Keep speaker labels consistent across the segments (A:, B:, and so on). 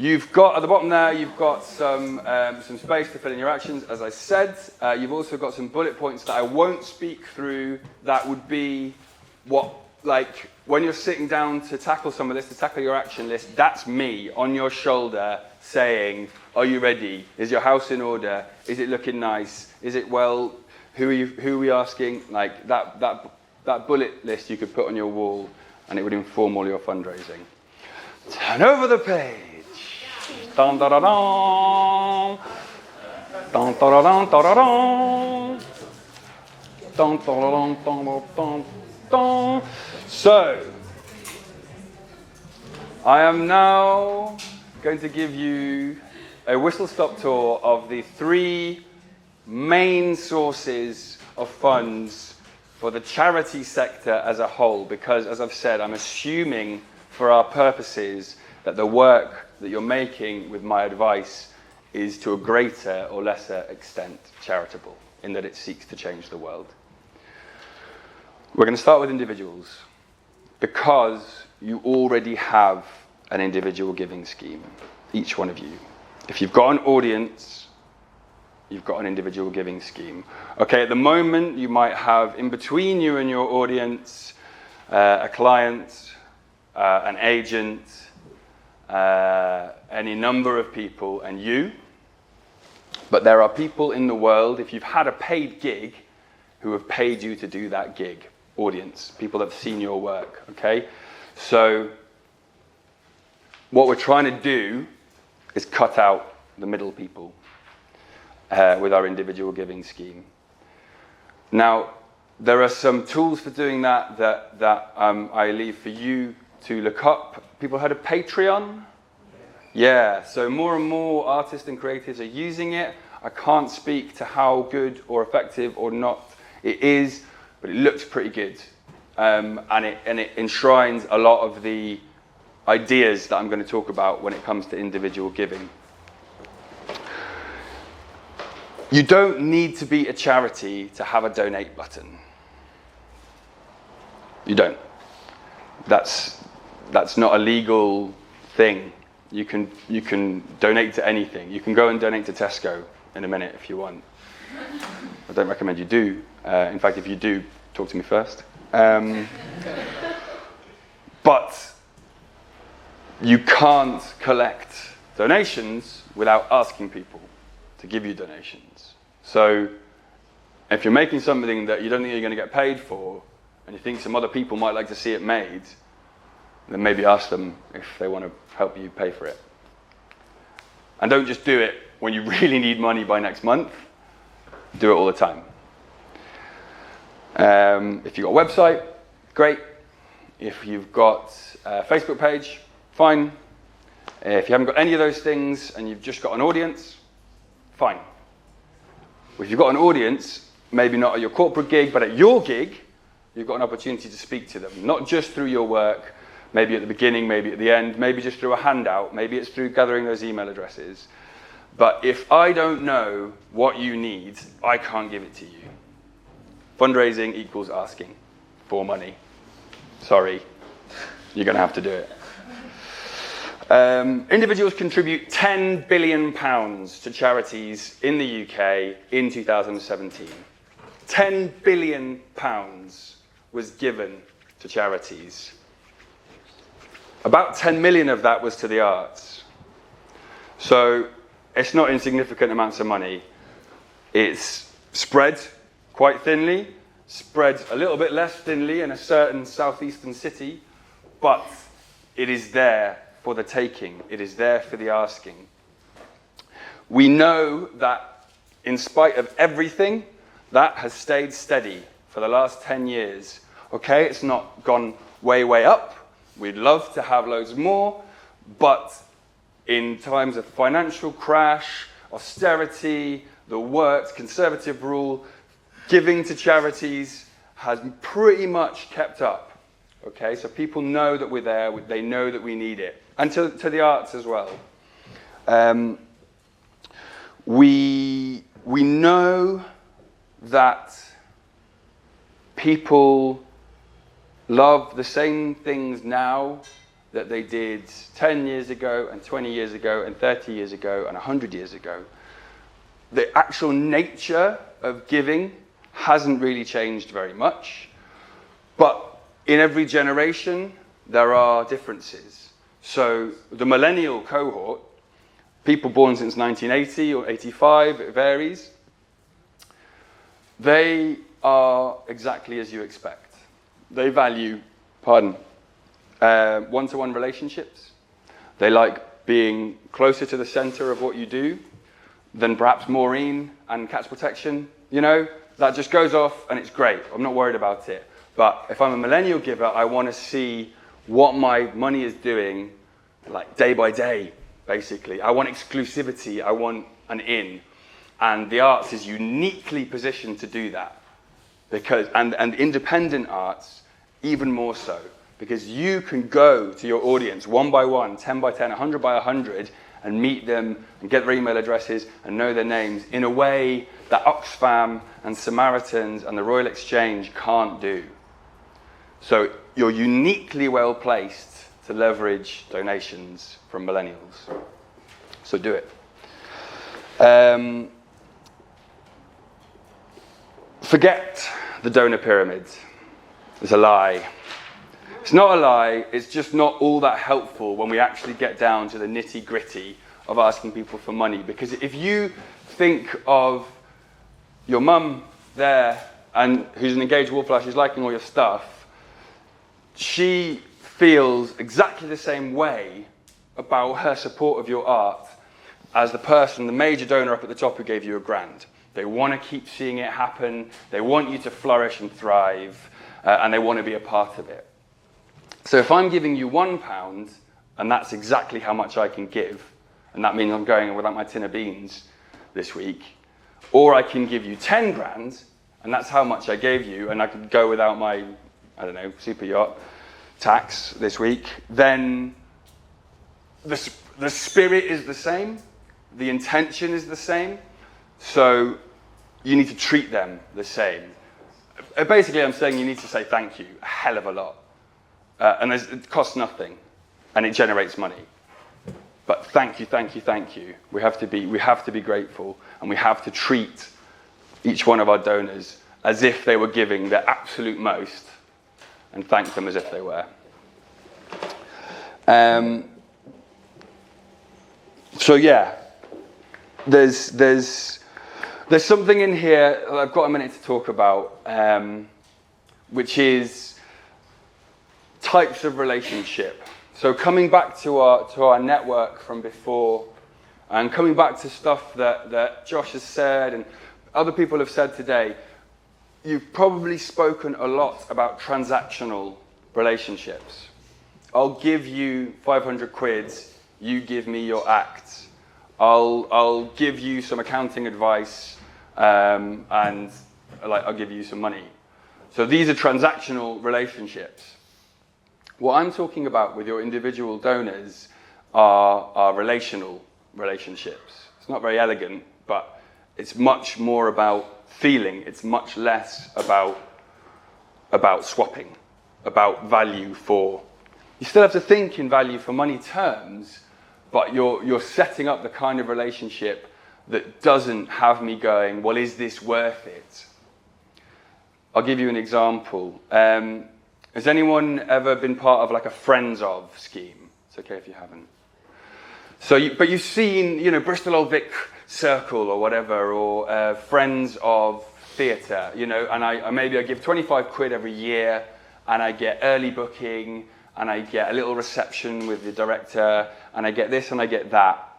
A: You've got, at the bottom there, you've got some space to fill in your actions, as I said. You've also got some bullet points that I won't speak through. That would be what, like, when you're sitting down to tackle some of this, to tackle your action list, that's me on your shoulder saying, are you ready? Is your house in order? Is it looking nice? Is it well? Who are we asking? Like, that bullet list you could put on your wall, and it would inform all your fundraising. Turn over the page. Dun, da, da, dun. Dun, da, da, dun, da, da, dun. Dun, da, da, dun, dun, dun, dun, dun. So, I am now going to give you a whistle-stop tour of the 3 main sources of funds for the charity sector as a whole, because, as I've said, I'm assuming for our purposes that the work that you're making with my advice is to a greater or lesser extent charitable, in that it seeks to change the world. We're going to start with individuals, because you already have an individual giving scheme, each one of you. If you've got an audience, you've got an individual giving scheme. Okay, at the moment, you might have in between you and your audience a client, an agent, any number of people, and you. But there are people in the world, if you've had a paid gig, who have paid you to do that gig. Audience, people that have seen your work, okay? So what we're trying to do is cut out the middle people with our individual giving scheme. Now, there are some tools for doing that I leave for you to look up. People heard of Patreon? Yeah, so more and more artists and creators are using it. I can't speak to how good or effective or not it is, but it looks pretty good. And it enshrines a lot of the ideas that I'm going to talk about when it comes to individual giving. You don't need to be a charity to have a donate button. You don't. That's not a legal thing. You can donate to anything. You can go and donate to Tesco in a minute if you want. I don't recommend you do. In fact, if you do, talk to me first. But you can't collect donations without asking people to give you donations. So if you're making something that you don't think you're going to get paid for, and you think some other people might like to see it made, then maybe ask them if they want to help you pay for it. And don't just do it when you really need money by next month. Do it all the time. If you've got a website, great. If you've got a Facebook page, fine. If you haven't got any of those things and you've just got an audience, fine. If you've got an audience, maybe not at your corporate gig, but at your gig, you've got an opportunity to speak to them, not just through your work, maybe at the beginning, maybe at the end, maybe just through a handout, maybe it's through gathering those email addresses. But if I don't know what you need, I can't give it to you. Fundraising equals asking for money. Sorry, you're going to have to do it. Individuals contribute £10 billion to charities in the UK in 2017. £10 billion was given to charities. About 10 million of that was to the arts. So it's not insignificant amounts of money. It's spread quite thinly, spread a little bit less thinly in a certain southeastern city, but it is there for the taking. It is there for the asking. We know that in spite of everything, that has stayed steady for the last 10 years. Okay, it's not gone way, way up. We'd love to have loads more, but in times of financial crash, austerity, the works, conservative rule, giving to charities has pretty much kept up. Okay, so people know that we're there, they know that we need it. And to the arts as well. We know that people love the same things now that they did 10 years ago and 20 years ago and 30 years ago and 100 years ago. The actual nature of giving hasn't really changed very much, but in every generation, there are differences. So the millennial cohort, people born since 1980 or 85, it varies, they are exactly as you expect. They value, one-to-one relationships. They like being closer to the center of what you do than perhaps Maureen and Cats Protection. You know, that just goes off and it's great. I'm not worried about it. But if I'm a millennial giver, I want to see what my money is doing, like day by day, basically. I want exclusivity. I want an in. And the arts is uniquely positioned to do that. And independent arts, even more so. Because you can go to your audience 1 by 1, 10 by 10, 100 by 100, and meet them and get their email addresses and know their names in a way that Oxfam and Samaritans and the Royal Exchange can't do. So you're uniquely well placed to leverage donations from millennials. So do it. Forget the donor pyramid. It's a lie. It's not a lie, it's just not all that helpful when we actually get down to the nitty-gritty of asking people for money. Because if you think of your mum there, and who's an engaged wallflower, she's liking all your stuff, she feels exactly the same way about her support of your art as the person, the major donor up at the top who gave you £1,000. They want to keep seeing it happen, they want you to flourish and thrive, and they want to be a part of it. So if I'm giving you £1, and that's exactly how much I can give, and that means I'm going without my tin of beans this week, or I can give you 10 grand, and that's how much I gave you, and I could go without my, I don't know, super yacht tax this week, then the spirit is the same, the intention is the same, so you need to treat them the same. Basically, I'm saying you need to say thank you a hell of a lot. And it costs nothing, and it generates money. But thank you, thank you, thank you. We have to be grateful, and we have to treat each one of our donors as if they were giving their absolute most, and thank them as if they were. So yeah, there's something in here that I've got a minute to talk about, which is types of relationship. So coming back to our network from before, and coming back to stuff that Josh has said and other people have said today, you've probably spoken a lot about transactional relationships. I'll give you 500 quid, you give me your act. I'll give you some accounting advice, and I'll give you some money. So these are transactional relationships. What I'm talking about with your individual donors are relational relationships. It's not very elegant, but it's much more about feeling. It's much less about swapping, about value for. You still have to think in value for money terms, but you're setting up the kind of relationship that doesn't have me going, well, is this worth it? I'll give you an example. Has anyone ever been part of like a Friends of scheme? It's okay if you haven't. But you've seen, Bristol Old Vic Circle or whatever, or Friends of Theatre, and I give 25 quid every year, and I get early booking, and I get a little reception with the director, and I get this and I get that.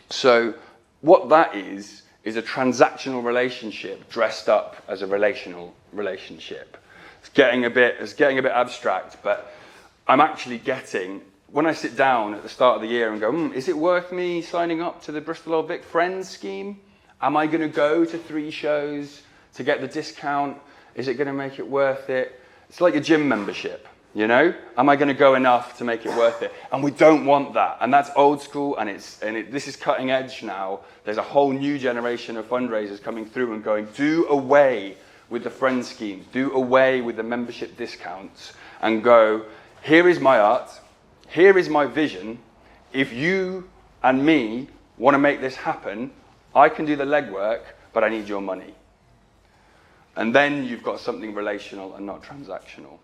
A: So what that is a transactional relationship dressed up as a relational relationship. It's getting a bit abstract, but I'm actually getting, when I sit down at the start of the year and go, is it worth me signing up to the Bristol Old Vic Friends scheme? Am I going to go to 3 shows to get the discount? Is it going to make it worth it? It's like a gym membership, Am I going to go enough to make it worth it? And we don't want that. And that's old school, and this is cutting edge now. There's a whole new generation of fundraisers coming through and going, do away with the Friends scheme, do away with the membership discounts, and go, here is my art, Here is my vision. If you and me want to make this happen, I can do the legwork, but I need your money. And then you've got something relational and not transactional.